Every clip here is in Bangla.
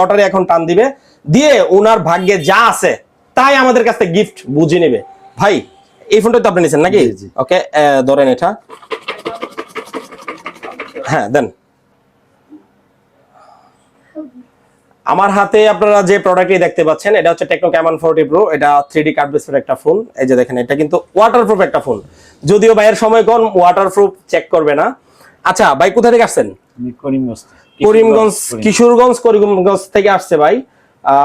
লটারি এখন টান দিবে, দিয়ে ওনার ভাগ্যে যা আছে তাই আমাদের কাছ থেকে গিফট বুঝে নেবে। ভাই এই ফোনটা তো আপনি নিছেন নাকি? ওকে, ধরেন এটা, হ্যাঁ দেন। আমার হাতে আপনারা যে প্রোডাক্টটি দেখতে পাচ্ছেন এটা হচ্ছে টেকনো ক্যামন 40 প্রো। এটা 3D কার্ড বেসের একটা ফোন। এই যে দেখেন, এটা কিন্তু ওয়াটারপ্রুফ একটা ফোন, যদিও ভাইয়ের সময় কোন ওয়াটারপ্রুফ চেক করবে না। আচ্ছা ভাই, কোথা থেকে আসছেন? করিমগঞ্জ, করিমগঞ্জ থেকে আসছে ভাই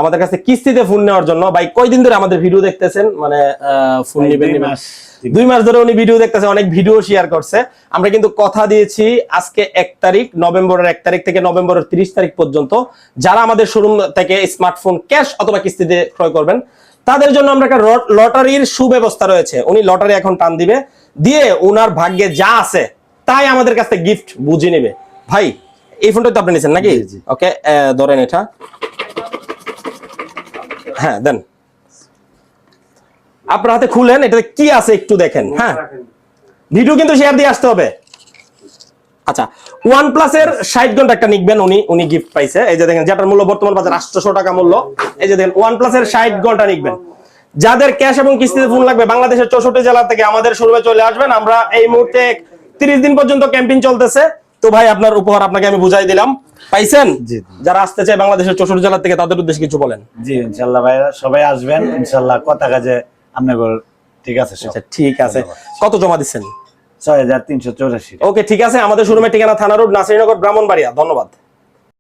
আমাদের কাছে কিস্তিতে ফোন নেওয়ার জন্য। ভাই কয়দিন ধরে আমাদের ভিডিও দেখতেছেন? মানে ফোন নেবেন? 2 মাস ধরে উনি ভিডিও দেখতেছে, অনেক ভিডিও শেয়ার করছে। আমরা কিন্তু কথা দিয়েছি আজকে 1 তারিখ, নভেম্বরের 1 তারিখ থেকে নভেম্বরের 30 তারিখ পর্যন্ত যারা আমাদের শোরুম থেকে স্মার্টফোন ক্যাশ অথবা কিস্তিতে ক্রয় করবেন তাদের জন্য আমরা একটা লটারির সুব্যবস্থা রয়েছে। উনি লটারি এখন টান দিবে, দিয়ে ওনার ভাগ্যে যা আছে তাই আমাদের কাছ থেকে গিফট বুঝে নেবে। ভাই এই ফোনটা তো আপনি নিছেন নাকি? ওকে, ধরেন এটা, হ্যাঁ দেন। আপনার হাতে খুলেন, এটাতে কি আছে একটু দেখেন। হ্যাঁ, ভিডিও কিন্তু শেয়ার দিয়ে আসতে হবে। আচ্ছা, OnePlus এর 60 ঘন্টা একটা নিকবেন, উনি গিফট পাইছে। এই যে দেখেন, যেটার মূল্য বর্তমান বাজারে 800 টাকা মূল্য। এই যে দেখেন, OnePlus এর 60 ঘন্টা নিকবেন। যাদের ক্যাশ এবং কিস্তিতে ফোন লাগবে বাংলাদেশের 64 জেলা থেকে আমাদের শোরুমে চলে আসবেন। আমরা এই মুহূর্তে 30 দিন পর্যন্ত ক্যাম্পেইন চলতেছে। তো ভাই আপনার উপহার আপনাকে আমি বুঝাই দিলাম, পাইছেন? যারা আসতে চায় বাংলাদেশের 64 জেলা থেকে তাদের উদ্দেশ্যে কিছু বলেন। জি ইনশাআল্লাহ ভাই, সবাই আসবেন ইনশাআল্লাহ। কথা কাজে আপনাদের ঠিক আছে? আচ্ছা ঠিক আছে। কত জমা দিচ্ছেন? 6384। ওকে ঠিক আছে। আমাদের শোরুমের ঠিকানা থানা রোড, নাসিরনগর, ব্রাহ্মণবাড়িয়া। ধন্যবাদ।